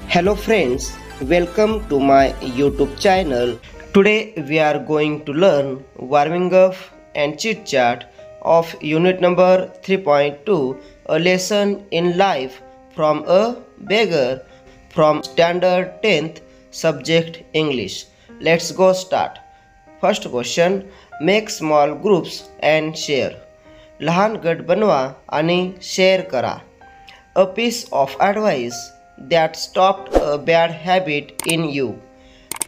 Hello friends, welcome to my YouTube channel. Today we are going to learn warming up and chit chat of unit number 3.2, a lesson in life from a beggar, from standard 10th, subject English. Let's go start. First question, make small groups and share. लहान गट बनवा आणि share करा. A piece of advice that stopped a bad habit in you.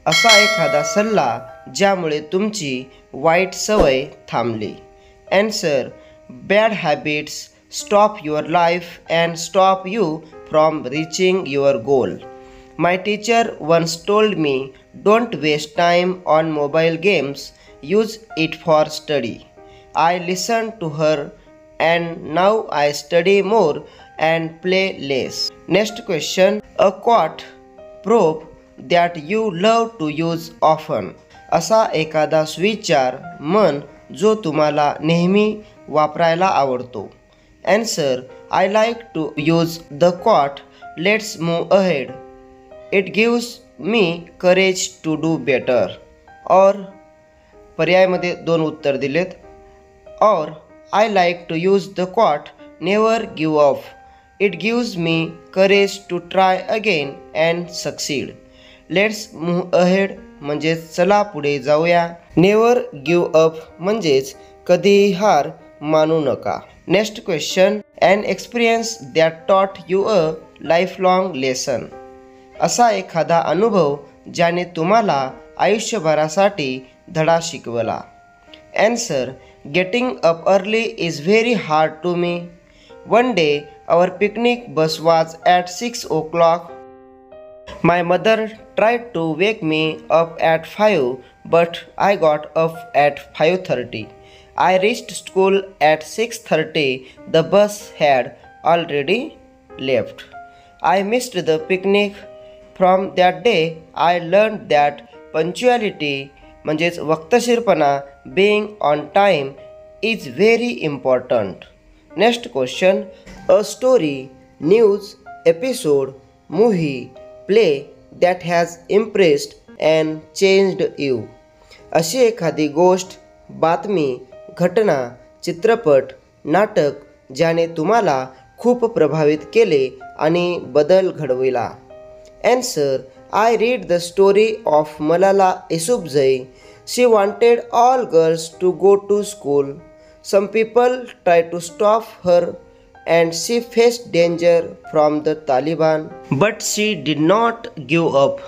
असा एखादा सल्ला ज्यामुळे तुमची वाईट सवय थांबली. Answer, bad habits stop your life and stop you from reaching your goal. My teacher once told me, don't waste time on mobile games, use it for study. I listened to her and now I study more and play less. Next question, a quote, probe that you love to use often. असा एखादा सुविचार मन जो तुम्हाला नेहमी वापरायला आवडतो. Answer, I like to use the quote, let's move ahead. It gives me courage to do better. Or पर्यायामध्ये दोन उत्तर दिलेत. Or I like to use the quote, never give up. It gives me courage to try again and succeed. Let's move ahead म्हणजेच चला पुढे जाऊया. Never give up म्हणजेच कधीही हार मानू नका. Next question, an experience that taught you a lifelong lesson. असा एखादा अनुभव ज्याने तुम्हाला आयुष्यभरासाठी धडा शिकवला. Answer, getting up early is very hard to me. One day our picnic bus was at 6 o'clock. My mother tried to wake me up at 5, but I got up at 5:30. I reached school at 6:30. The bus had already left. I missed the picnic. From that day I learned that punctuality म्हणजेच वक्तशीरपणा, being on time is very important. Next question, a story, news, episode, movie, play that has impressed and changed you. अशी एखादी गोष्ट, बातमी, घटना, चित्रपट, नाटक ज्याने तुम्हाला खूप प्रभावित केले आणि बदल घडविला. Answer, I read the story of Malala Yousafzai. She wanted all girls to go to school. Some people tried to stop her and she faced danger from the Taliban. But she did not give up.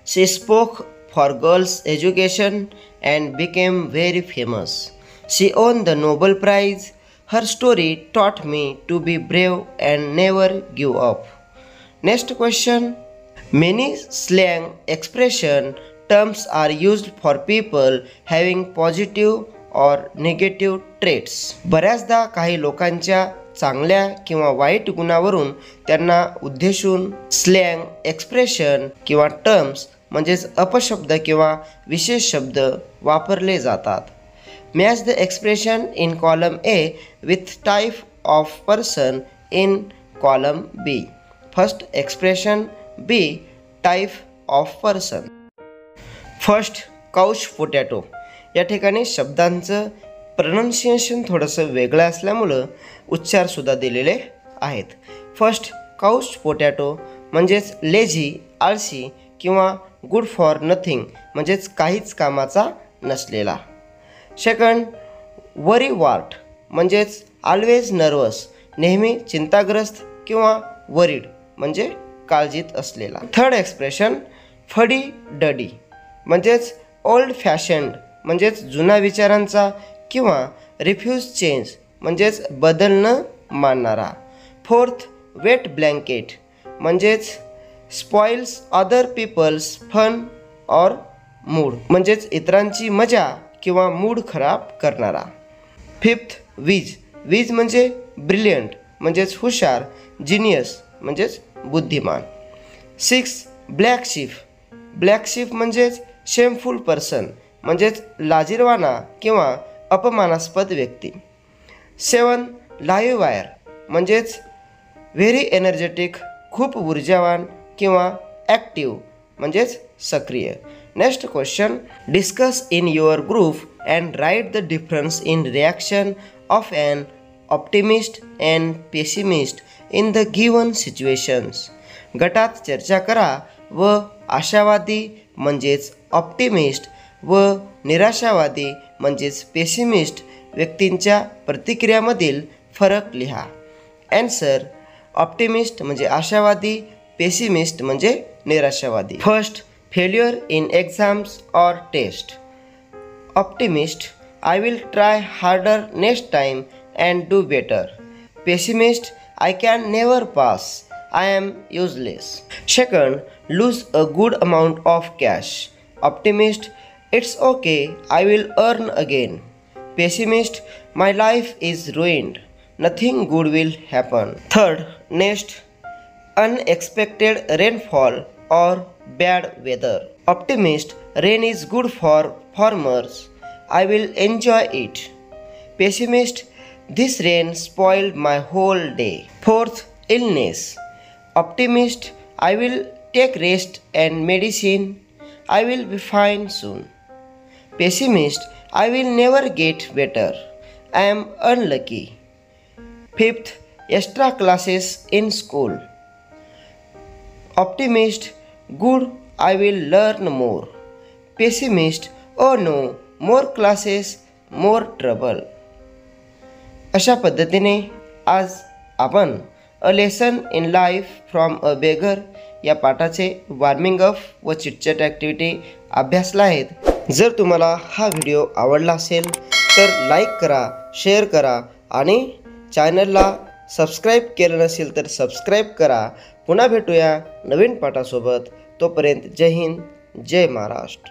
She spoke for girls' education and became very famous. She won the Nobel Prize. Her story taught me to be brave and never give up. Next question. Many slang expression terms are used for people having positive or negative traits. बऱ्याचदा काही लोकांच्या चांगल्या किंवा वाईट गुणावरून त्यांना उद्देशून slang expression किंवा terms म्हणजेच अपशब्द किंवा विशेष शब्द वापरले जातात. Match the expression in column A with type of person in column B. First expression, B, type of person. First, couch potato. या ठिकाणी शब्दांचं प्रनाऊन्सिएशन थोडंसं वेगळं असल्यामुळं उच्चारसुद्धा दिलेले आहेत. फर्स्ट, काउच पोटॅटो म्हणजेच लेझी, आळशी किंवा गुड फॉर नथिंग म्हणजेच काहीच कामाचा नसलेला. सेकंड, वरी वार्ट म्हणजेच ऑलवेज नर्वस, नेहमी चिंताग्रस्त किंवा वरीड म्हणजे काळजीत असलेला. थर्ड एक्सप्रेशन, फडी डडी म्हणजेच ओल्ड फॅशन्ड म्हणजेच जुना विचारांचा किंवा रिफ्यूज चेंज म्हणजेच बदल न मानणारा. फोर्थ, वेट ब्लँकेट म्हणजेच spoils other people's fun or mood म्हणजेच इतरांची मजा किंवा मूड खराब करणारा. फिफ्थ, वीज. वीज म्हणजे ब्रिलियंट म्हणजेच हुशार, जिनियस म्हणजेच बुद्धिमान. Six, black sheep. Black sheep म्हणजेच शेमफुल पर्सन म्हणजेच लाजिरवाना किंवा अपमानास्पद व्यक्ती. सेवन, लाईव्ह वायर म्हणजेच व्हेरी एनर्जेटिक, खूप ऊर्जावान किंवा ॲक्टिव्ह म्हणजेच सक्रिय. Next question, discuss in your group and write the difference in reaction of an optimist and pessimist in the given situations. गटात चर्चा करा व आशावादी म्हणजेच ऑप्टिमिस्ट व निराशावादी म्हणजेच पेसिमिस्ट व्यक्तींच्या प्रतिक्रियामधील फरक लिहा. ॲन्सर, ऑप्टिमिस्ट म्हणजे आशावादी, पेसिमिस्ट म्हणजे निराशावादी. First, failure in exams or test. Optimist, I will try harder next time and do better. Pessimist, I can never pass, I am useless. Second, lose a good amount of cash. Optimist, it's okay, I will earn again. Pessimist, my life is ruined, nothing good will happen. Third, next, unexpected rainfall or bad weather. Optimist, rain is good for farmers, I will enjoy it. Pessimist, this rain spoiled my whole day. Fourth, illness. Optimist, I will take rest and medicine, I will be fine soon. Pessimist, I will never get better, I am unlucky. Fifth, extra classes in school. Optimist, good, I will learn more. Pessimist, oh no, more classes, more trouble. अशा पद्धतीने आज आपण a lesson in life from a beggar या पाठाचे warming up व chitchat activity अभ्यासला आहेत. जर तुम्हाला हा व्हिडिओ आवडला असेल तर लाईक करा, शेअर करा आणि चॅनलला सबस्क्राईब केलं नसेल तर सबस्क्राईब करा. पुन्हा भेटूया नवीन पाठासोबत. तोपर्यंत जय हिंद, जय महाराष्ट्र.